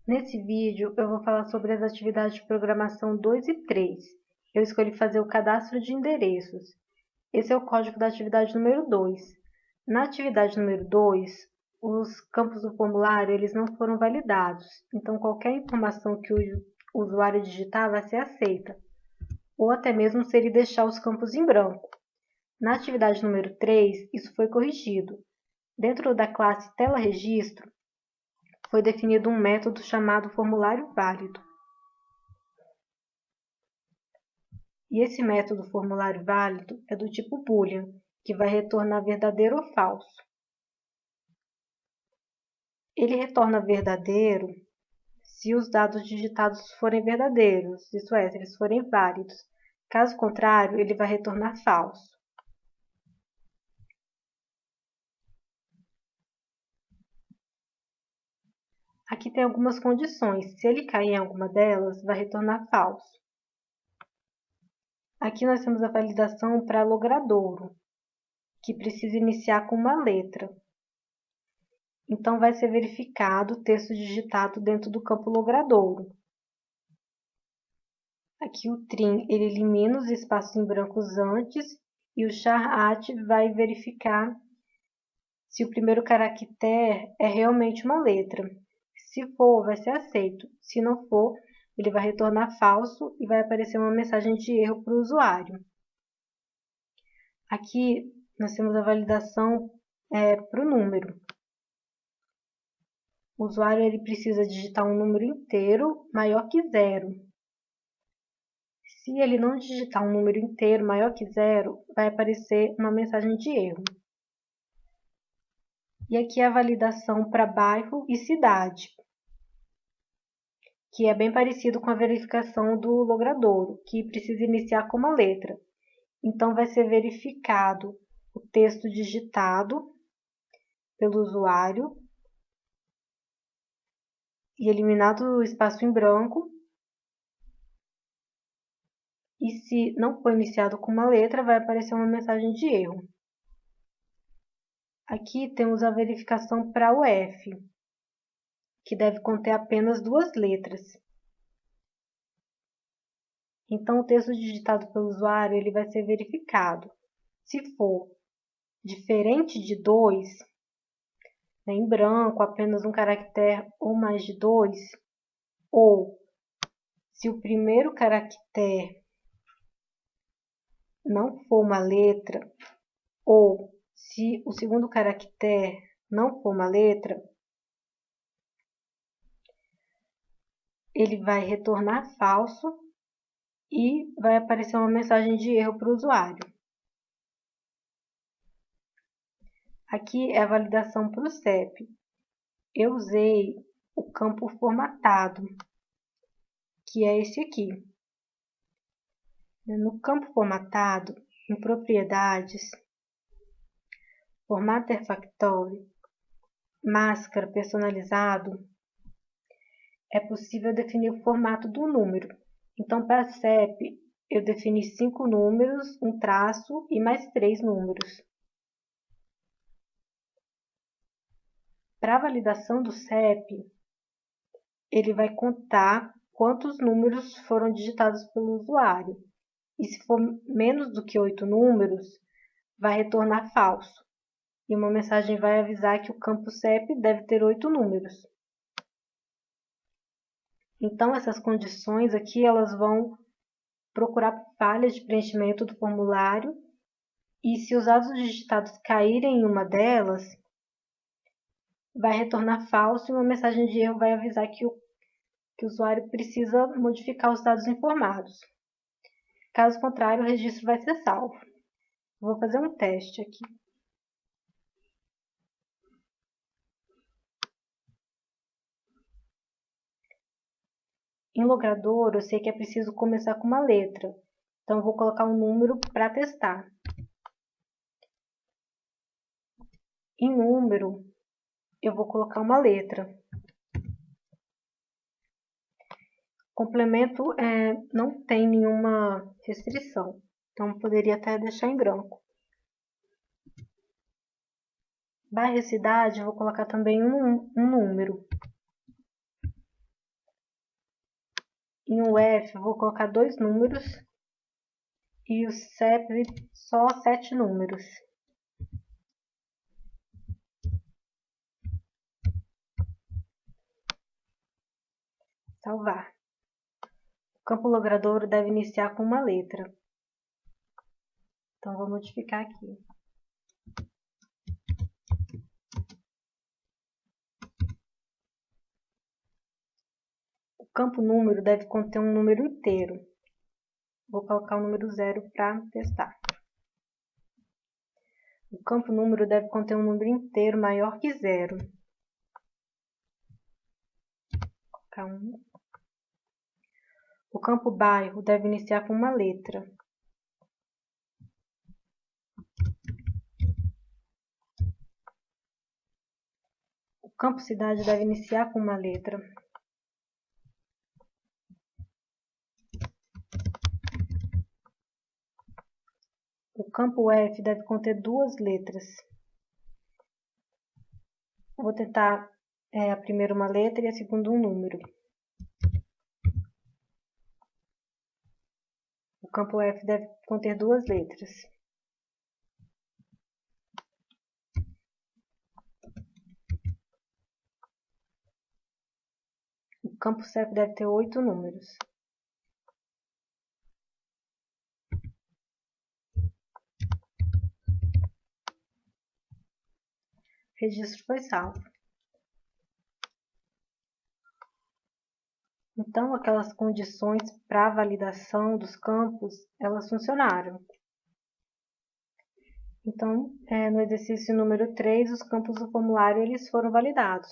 Nesse vídeo, eu vou falar sobre as atividades de programação 2 e 3. Eu escolhi fazer o cadastro de endereços. Esse é o código da atividade número 2. Na atividade número 2, os campos do formulário eles não foram validados, então qualquer informação que o usuário digitar vai ser aceita, ou até mesmo se ele deixar os campos em branco. Na atividade número 3, isso foi corrigido. Dentro da classe Tela Registro, foi definido um método chamado formulário válido. E esse método formulário válido é do tipo boolean, que vai retornar verdadeiro ou falso. Ele retorna verdadeiro se os dados digitados forem verdadeiros, isso é, se eles forem válidos. Caso contrário, ele vai retornar falso. Aqui tem algumas condições. Se ele cair em alguma delas, vai retornar falso. Aqui nós temos a validação para logradouro, que precisa iniciar com uma letra. Então, vai ser verificado o texto digitado dentro do campo logradouro. Aqui o trim ele elimina os espaços em brancos antes e o char@at vai verificar se o primeiro caractere é realmente uma letra. Se for, vai ser aceito. Se não for, ele vai retornar falso e vai aparecer uma mensagem de erro para o usuário. Aqui nós temos a validação para o número. O usuário ele precisa digitar um número inteiro maior que 0. Se ele não digitar um número inteiro maior que 0, vai aparecer uma mensagem de erro. E aqui a validação para bairro e cidade, que é bem parecido com a verificação do logradouro, que precisa iniciar com uma letra. Então, vai ser verificado o texto digitado pelo usuário e eliminado o espaço em branco. E se não for iniciado com uma letra, vai aparecer uma mensagem de erro. Aqui temos a verificação para o F, que deve conter apenas 2 letras. Então, o texto digitado pelo usuário ele vai ser verificado. Se for diferente de 2, em branco, apenas um caractere ou mais de 2, ou se o primeiro caractere não for uma letra, ou se o segundo caractere não for uma letra, ele vai retornar falso e vai aparecer uma mensagem de erro para o usuário. Aqui é a validação para o CEP. Eu usei o campo formatado, que é esse aqui. No campo formatado, em propriedades, Formatter Factory, máscara personalizado, é possível definir o formato do número. Então, para CEP, eu defini 5 números, um traço e mais 3 números. Para a validação do CEP, ele vai contar quantos números foram digitados pelo usuário. E se for menos do que 8 números, vai retornar falso. E uma mensagem vai avisar que o campo CEP deve ter 8 números. Então, essas condições aqui elas vão procurar falhas de preenchimento do formulário e se os dados digitados caírem em uma delas, vai retornar falso e uma mensagem de erro vai avisar que o usuário precisa modificar os dados informados. Caso contrário, o registro vai ser salvo. Vou fazer um teste aqui. Em logradouro, eu sei que é preciso começar com uma letra. Então, eu vou colocar um número para testar. Em número, eu vou colocar uma letra. Complemento não tem nenhuma restrição. Então, poderia até deixar em branco. Bairro e cidade, eu vou colocar também um número. Em um F, eu vou colocar 2 números e o CEP só 7 números. Salvar. O campo logradouro deve iniciar com uma letra. Então, vou modificar aqui. O campo número deve conter um número inteiro. Vou colocar o número 0 para testar. O campo número deve conter um número inteiro maior que 0. Vou colocar 1. O campo bairro deve iniciar com uma letra. O campo cidade deve iniciar com uma letra. O campo F deve conter 2 letras. Vou tentar a primeira uma letra e a segunda um número. O campo F deve conter 2 letras. O campo CEP deve ter 8 números. O registro foi salvo. Então, aquelas condições para a validação dos campos, elas funcionaram. Então, no exercício número 3, os campos do formulário eles foram validados.